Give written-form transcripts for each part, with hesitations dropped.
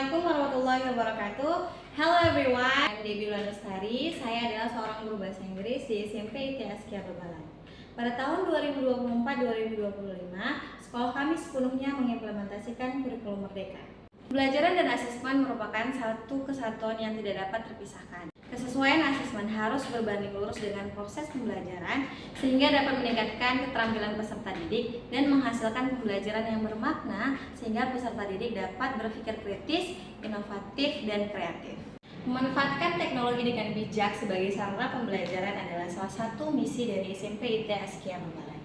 Assalamualaikum warahmatullahi wabarakatuh. Hello everyone, I'm Debbie Lestari. Saya adalah seorang guru bahasa Inggris di SMP ITS Kiababalan. Pada tahun 2024-2025, sekolah kami sepenuhnya mengimplementasikan kurikulum Merdeka. Pembelajaran dan asesmen merupakan satu kesatuan yang tidak dapat terpisahkan. Kesesuaian asesmen harus berbanding lurus dengan proses pembelajaran sehingga dapat meningkatkan keterampilan peserta didik dan menghasilkan pembelajaran yang bermakna sehingga peserta didik dapat berpikir kritis, inovatif, dan kreatif. Memanfaatkan teknologi dengan bijak sebagai sarana pembelajaran adalah salah satu misi dari SMP ITS Kiababalan.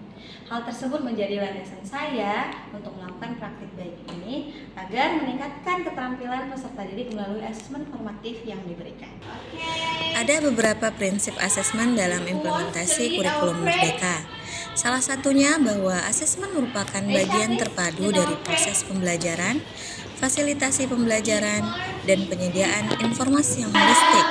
Hal tersebut menjadi landasan saya untuk melakukan praktik baik ini agar meningkatkan keterampilan peserta didik melalui asesmen formatif yang diberikan. Ada beberapa prinsip asesmen dalam implementasi kurikulum Merdeka. Salah satunya bahwa asesmen merupakan bagian terpadu dari proses pembelajaran, fasilitasi pembelajaran, dan penyediaan informasi yang holistik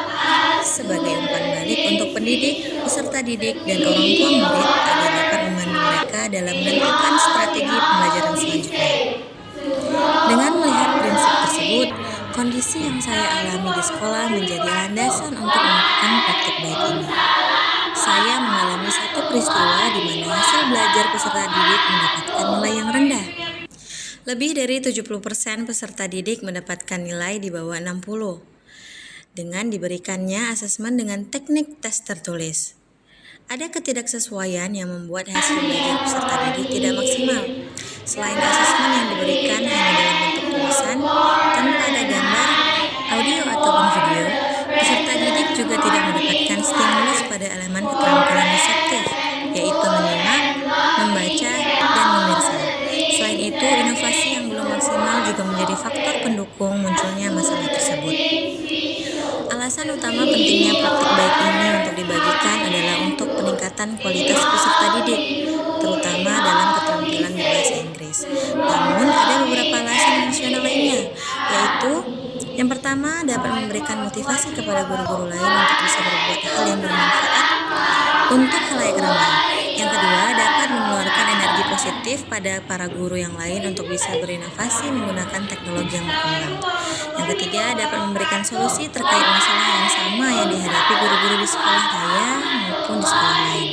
sebagai umpan balik untuk pendidik, peserta didik, dan orang tua murid agar dapat membantu mereka dalam menentukan strategi pembelajaran selanjutnya. Dengan melihat prinsip tersebut, kondisi yang saya alami di sekolah menjadi landasan untuk melakukan praktik baik ini. Saya mengalami satu peristiwa di mana hasil belajar peserta didik mendapatkan nilai yang rendah. Lebih dari 70% peserta didik mendapatkan nilai di bawah 60 dengan diberikannya asesmen dengan teknik tes tertulis. Ada ketidaksesuaian yang membuat hasil belajar peserta didik tidak maksimal. Selain asesmen yang diberikan hanya dalam bentuk tulisan, tanpa ada gambar, audio ataupun video, peserta didik juga tidak mendapatkan stimulus pada elemen keterampilan reseptif, yaitu menyimak, membaca, dan memirsa. Selain itu, inovasi yang belum maksimal juga menjadi faktor pendukung munculnya masalah tersebut. Alasan utama pentingnya praktik baik ini untuk dibagikan adalah untuk peningkatan kualitas peserta didik, terutama dalam keterampilan berbahasa Inggris. Namun ada beberapa alasan emosional lainnya, yaitu yang pertama dapat memberikan motivasi kepada guru-guru lain untuk bisa berbuat hal yang bermanfaat untuk khalayak ramai. Yang kedua, dapat mengeluarkan energi positif pada para guru yang lain untuk bisa berinovasi menggunakan teknologi yang berkembang. Yang ketiga, dapat memberikan solusi terkait masalah yang sama yang dihadapi guru-guru di sekolah saya maupun di sekolah lain.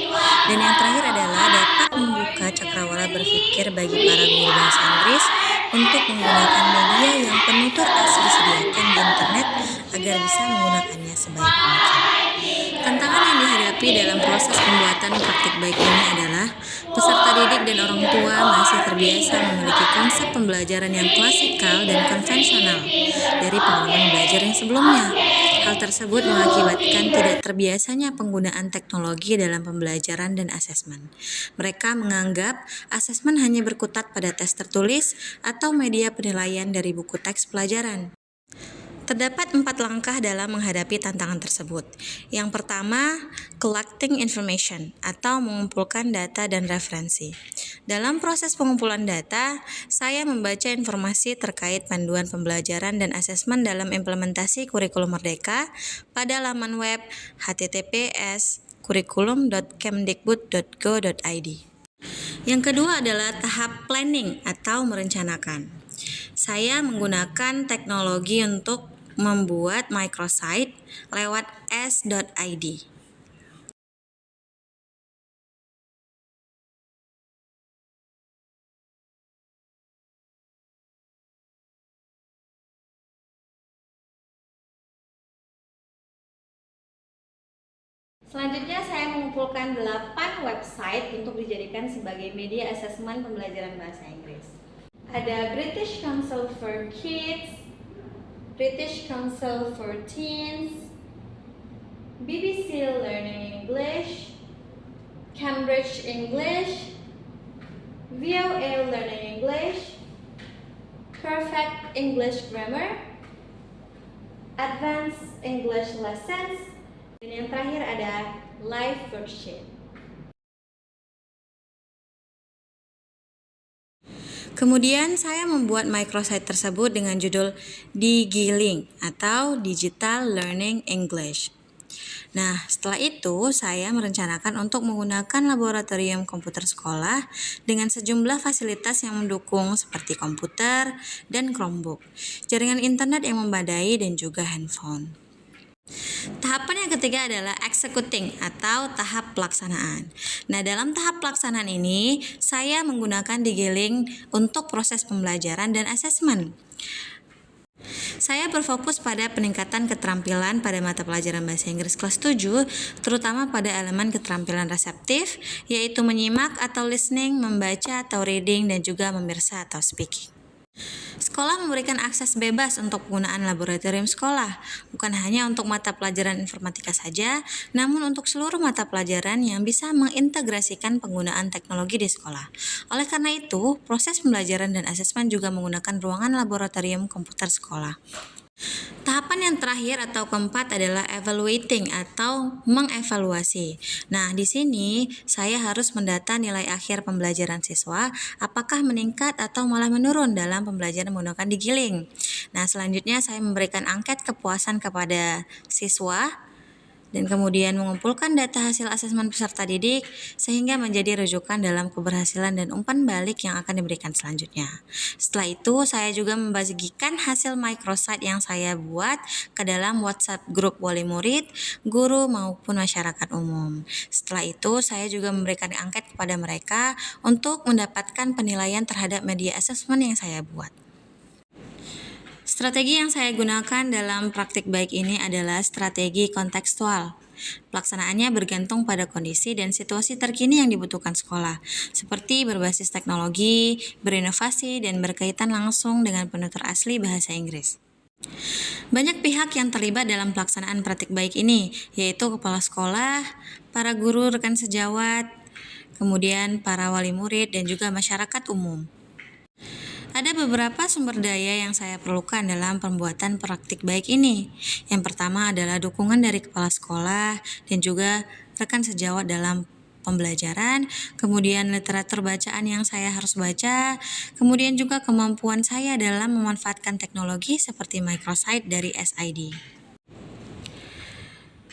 Dan yang terakhir adalah dapat membuka cakrawala berpikir bagi para guru bahasa Inggris untuk menggunakan media yang penutur asli disediakan di internet agar bisa menggunakannya sebaik mungkin. Tantangan yang dihadapi dalam proses pembuatan praktik baik ini adalah peserta didik dan orang tua masih terbiasa memiliki konsep pembelajaran yang klasikal dan konvensional dari pengalaman belajar yang sebelumnya. Hal tersebut mengakibatkan tidak terbiasanya penggunaan teknologi dalam pembelajaran dan asesmen. Mereka menganggap asesmen hanya berkutat pada tes tertulis atau media penilaian dari buku teks pelajaran. Terdapat 4 langkah dalam menghadapi tantangan tersebut. Yang pertama, collecting information atau mengumpulkan data dan referensi. Dalam proses pengumpulan data, saya membaca informasi terkait panduan pembelajaran dan asesmen dalam implementasi kurikulum Merdeka pada laman web https://kurikulum.kemdikbud.go.id. Yang kedua adalah tahap planning atau merencanakan. Saya menggunakan teknologi untuk membuat microsite lewat s.id. Selanjutnya saya mengumpulkan 8 website untuk dijadikan sebagai media asesmen pembelajaran bahasa Inggris. Ada British Council for Kids, British Council for Teens, BBC Learning English, Cambridge English, VOA Learning English, Perfect English Grammar, Advanced English Lessons, dan yang terakhir ada Live Worksheet. Kemudian saya membuat microsite tersebut dengan judul DigiLink atau Digital Learning English. Nah, setelah itu saya merencanakan untuk menggunakan laboratorium komputer sekolah dengan sejumlah fasilitas yang mendukung seperti komputer dan Chromebook, jaringan internet yang memadai dan juga handphone. Tahapan yang ketiga adalah executing atau tahap pelaksanaan. Nah, dalam tahap pelaksanaan ini, saya menggunakan Digiling untuk proses pembelajaran dan asesmen. Saya berfokus pada peningkatan keterampilan pada mata pelajaran bahasa Inggris kelas 7, terutama pada elemen keterampilan reseptif, yaitu menyimak atau listening, membaca atau reading, dan juga memirsa atau speaking. Sekolah memberikan akses bebas untuk penggunaan laboratorium sekolah, bukan hanya untuk mata pelajaran informatika saja, namun untuk seluruh mata pelajaran yang bisa mengintegrasikan penggunaan teknologi di sekolah. Oleh karena itu, proses pembelajaran dan asesmen juga menggunakan ruangan laboratorium komputer sekolah. Tahapan yang terakhir atau keempat adalah evaluating atau mengevaluasi. Nah, di sini saya harus mendata nilai akhir pembelajaran siswa, apakah meningkat atau malah menurun dalam pembelajaran menggunakan Digiling. Nah, selanjutnya saya memberikan angket kepuasan kepada siswa dan kemudian mengumpulkan data hasil asesmen peserta didik sehingga menjadi rujukan dalam keberhasilan dan umpan balik yang akan diberikan selanjutnya. Setelah itu, saya juga membagikan hasil microsite yang saya buat ke dalam WhatsApp grup wali murid, guru maupun masyarakat umum. Setelah itu, saya juga memberikan angket kepada mereka untuk mendapatkan penilaian terhadap media asesmen yang saya buat. Strategi yang saya gunakan dalam praktik baik ini adalah strategi kontekstual. Pelaksanaannya bergantung pada kondisi dan situasi terkini yang dibutuhkan sekolah, seperti berbasis teknologi, berinovasi, dan berkaitan langsung dengan penutur asli bahasa Inggris. Banyak pihak yang terlibat dalam pelaksanaan praktik baik ini, yaitu kepala sekolah, para guru rekan sejawat, kemudian para wali murid, dan juga masyarakat umum. Ada beberapa sumber daya yang saya perlukan dalam pembuatan praktik baik ini. Yang pertama adalah dukungan dari kepala sekolah dan juga rekan sejawat dalam pembelajaran, kemudian literatur bacaan yang saya harus baca, kemudian juga kemampuan saya dalam memanfaatkan teknologi seperti microsite dari SID.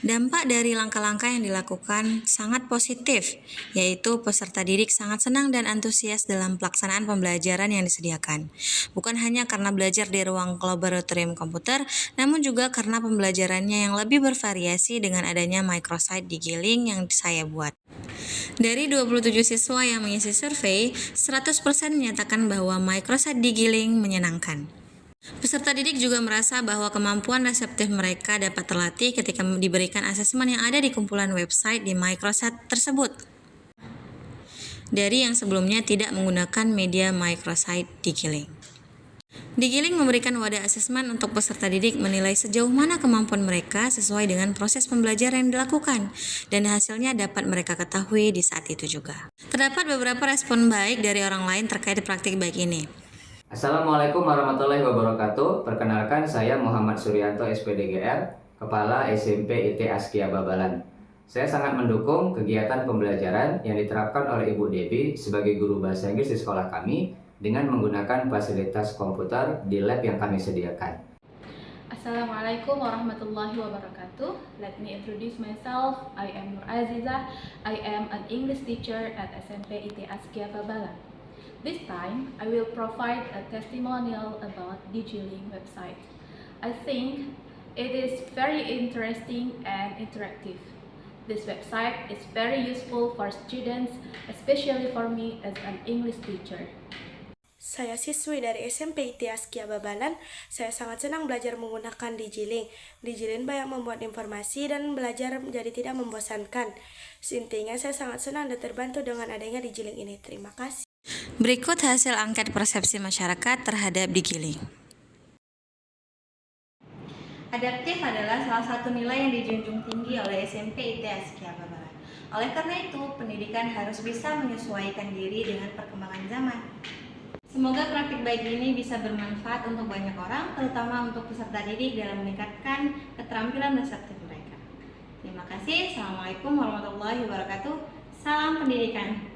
Dampak dari langkah-langkah yang dilakukan sangat positif, yaitu peserta didik sangat senang dan antusias dalam pelaksanaan pembelajaran yang disediakan. Bukan hanya karena belajar di ruang laboratorium komputer, namun juga karena pembelajarannya yang lebih bervariasi dengan adanya microsite Digiling yang saya buat. Dari 27 siswa yang mengisi survei, 100% menyatakan bahwa microsite Digiling menyenangkan. Peserta didik juga merasa bahwa kemampuan reseptif mereka dapat terlatih ketika diberikan asesmen yang ada di kumpulan website di microsite tersebut. Dari yang sebelumnya tidak menggunakan media microsite Digiling. Digiling memberikan wadah asesmen untuk peserta didik menilai sejauh mana kemampuan mereka sesuai dengan proses pembelajaran yang dilakukan, dan hasilnya dapat mereka ketahui di saat itu juga. Terdapat beberapa respon baik dari orang lain terkait praktik baik ini. Assalamualaikum warahmatullahi wabarakatuh. Perkenalkan, saya Muhammad Suryanto SPDGR, Kepala SMP IT Askia Babalan. Saya sangat mendukung kegiatan pembelajaran yang diterapkan oleh Ibu Devi sebagai guru bahasa Inggris di sekolah kami dengan menggunakan fasilitas komputer di lab yang kami sediakan. Assalamualaikum warahmatullahi wabarakatuh. Let me introduce myself. I am Nur Aziza. I am an English teacher at SMP IT Askia Babalan. This time, I will provide a testimonial about Digiling website. I think it is very interesting and interactive. This website is very useful for students, especially for me as an English teacher. Saya siswi dari SMP IT Askia Babalan. Saya sangat senang belajar menggunakan Digiling. Digiling banyak membuat informasi dan belajar menjadi tidak membosankan. Intinya saya sangat senang dan terbantu dengan adanya Digiling ini. Terima kasih. Berikut hasil angket persepsi masyarakat terhadap Digiling. Adaptif adalah salah satu nilai yang dijunjung tinggi oleh SMP IT Askia Babalan. Oleh karena itu, pendidikan harus bisa menyesuaikan diri dengan perkembangan zaman. Semoga praktik baik ini bisa bermanfaat untuk banyak orang, terutama untuk peserta didik dalam meningkatkan keterampilan reseptif mereka. Terima kasih. Assalamualaikum warahmatullahi wabarakatuh. Salam pendidikan.